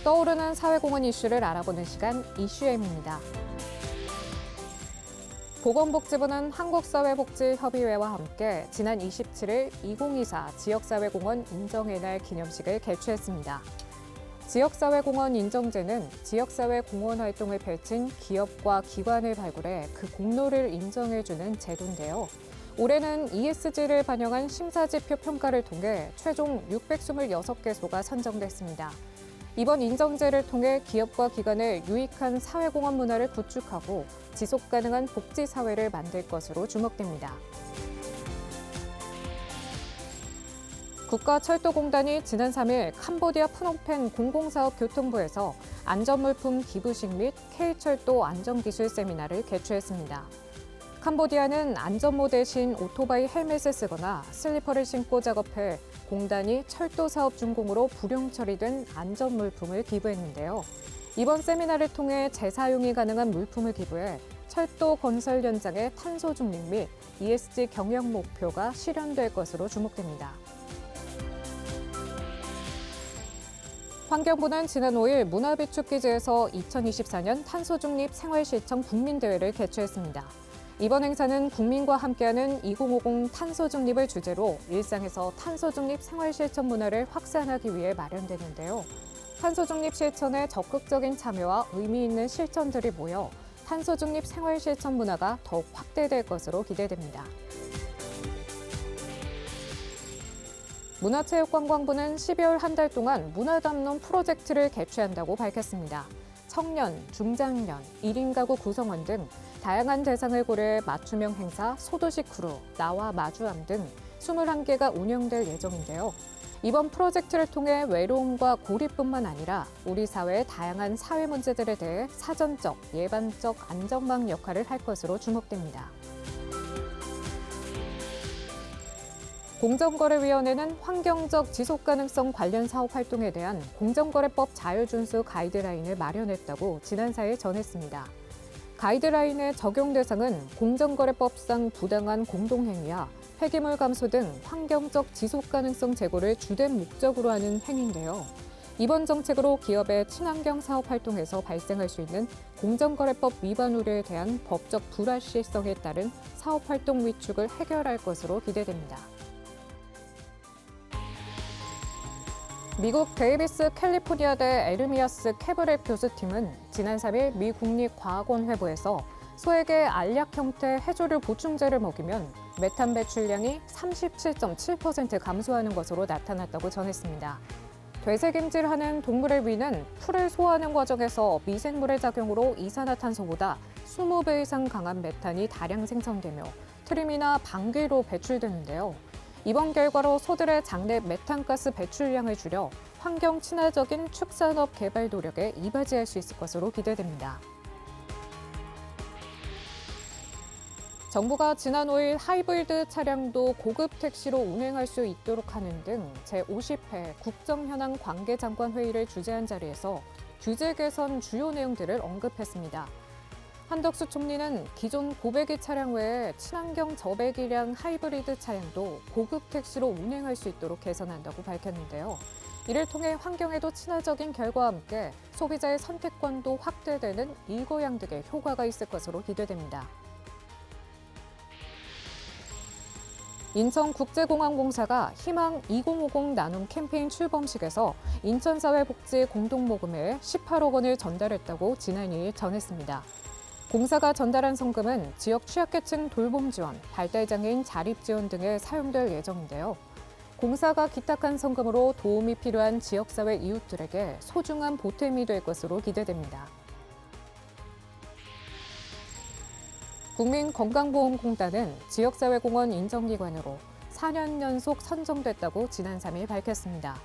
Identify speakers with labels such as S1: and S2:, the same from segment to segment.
S1: 떠오르는 사회공헌 이슈를 알아보는 시간 이슈엠입니다. 보건복지부는 한국사회복지협의회와 함께 지난 27일 2024 지역사회공헌 인정의 날 기념식을 개최했습니다. 지역사회공헌 인정제는 지역사회 공헌 활동을 펼친 기업과 기관을 발굴해 그 공로를 인정해주는 제도인데요. 올해는 ESG를 반영한 심사지표 평가를 통해 최종 626개소가 선정됐습니다. 이번 인정제를 통해 기업과 기관의 유익한 사회공헌 문화를 구축하고 지속가능한 복지사회를 만들 것으로 주목됩니다. 국가철도공단이 지난 3일 캄보디아 프놈펜 공공사업 교통부에서 안전물품 기부식 및 K철도 안전기술 세미나를 개최했습니다. 캄보디아는 안전모 대신 오토바이 헬멧을 쓰거나 슬리퍼를 신고 작업해 공단이 철도 사업 준공으로 불용 처리된 안전물품을 기부했는데요. 이번 세미나를 통해 재사용이 가능한 물품을 기부해 철도 건설 현장의 탄소 중립 및 ESG 경영 목표가 실현될 것으로 주목됩니다. 환경부는 지난 5일 문화비축기지에서 2024년 탄소중립 생활실천 국민대회를 개최했습니다. 이번 행사는 국민과 함께하는 2050 탄소중립을 주제로 일상에서 탄소중립 생활실천 문화를 확산하기 위해 마련되는데요. 탄소중립 실천에 적극적인 참여와 의미 있는 실천들이 모여 탄소중립 생활실천 문화가 더욱 확대될 것으로 기대됩니다. 문화체육관광부는 12월 한 달 동안 문화담론 프로젝트를 개최한다고 밝혔습니다. 청년, 중장년, 1인 가구 구성원 등 다양한 대상을 고려해 맞춤형 행사, 소도시 크루, 나와 마주함 등 21개가 운영될 예정인데요. 이번 프로젝트를 통해 외로움과 고립뿐만 아니라 우리 사회의 다양한 사회 문제들에 대해 사전적, 예방적 안전망 역할을 할 것으로 주목됩니다. 공정거래위원회는 환경적 지속가능성 관련 사업 활동에 대한 공정거래법 자율준수 가이드라인을 마련했다고 지난 4일 전했습니다. 가이드라인의 적용 대상은 공정거래법상 부당한 공동행위와 폐기물 감소 등 환경적 지속가능성 제고를 주된 목적으로 하는 행위인데요. 이번 정책으로 기업의 친환경 사업 활동에서 발생할 수 있는 공정거래법 위반 우려에 대한 법적 불확실성에 따른 사업 활동 위축을 해결할 것으로 기대됩니다. 미국 데이비스 캘리포니아대 에르미아스 캐브렛 교수팀은 지난 3일 미 국립과학원회부에서 소에게 알약 형태 해조류 보충제를 먹이면 메탄 배출량이 37.7% 감소하는 것으로 나타났다고 전했습니다. 되새김질하는 동물의 위는 풀을 소화하는 과정에서 미생물의 작용으로 이산화탄소보다 20배 이상 강한 메탄이 다량 생성되며 트림이나 방귀로 배출되는데요. 이번 결과로 소들의 장내 메탄가스 배출량을 줄여 환경 친화적인 축산업 개발 노력에 이바지할 수 있을 것으로 기대됩니다. 정부가 지난 5일 하이브리드 차량도 고급 택시로 운행할 수 있도록 하는 등 제50회 국정현안 관계장관 회의를 주재한 자리에서 규제 개선 주요 내용들을 언급했습니다. 한덕수 총리는 기존 고배기 차량 외에 친환경 저배기량 하이브리드 차량도 고급 택시로 운행할 수 있도록 개선한다고 밝혔는데요. 이를 통해 환경에도 친화적인 결과와 함께 소비자의 선택권도 확대되는 일거양득의 효과가 있을 것으로 기대됩니다. 인천국제공항공사가 희망 2050 나눔 캠페인 출범식에서 인천사회복지 공동모금회에 18억 원을 전달했다고 지난 2일 전했습니다. 공사가 전달한 성금은 지역 취약계층 돌봄 지원, 발달장애인 자립 지원 등에 사용될 예정인데요. 공사가 기탁한 성금으로 도움이 필요한 지역사회 이웃들에게 소중한 보탬이 될 것으로 기대됩니다. 국민건강보험공단은 지역사회공헌 인정기관으로 4년 연속 선정됐다고 지난 3일 밝혔습니다.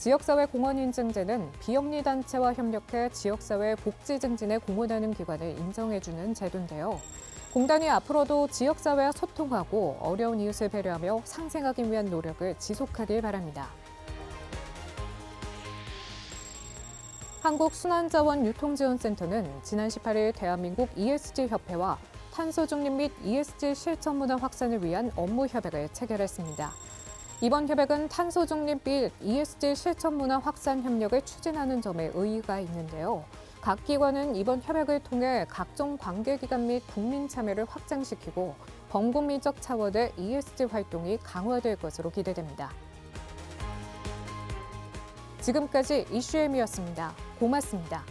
S1: 지역사회공헌 인증제는 비영리단체와 협력해 지역사회 복지 증진에 공헌하는 기관을 인정해주는 제도인데요. 공단이 앞으로도 지역사회와 소통하고 어려운 이웃을 배려하며 상생하기 위한 노력을 지속하길 바랍니다. 한국순환자원유통지원센터는 지난 18일 대한민국 ESG협회와 탄소중립 및 ESG 실천 문화 확산을 위한 업무 협약을 체결했습니다. 이번 협약은 탄소 중립 및 ESG 실천 문화 확산 협력을 추진하는 점에 의의가 있는데요. 각 기관은 이번 협약을 통해 각종 관계기관 및 국민 참여를 확장시키고 범국민적 차원의 ESG 활동이 강화될 것으로 기대됩니다. 지금까지 이슈엠이었습니다. 고맙습니다.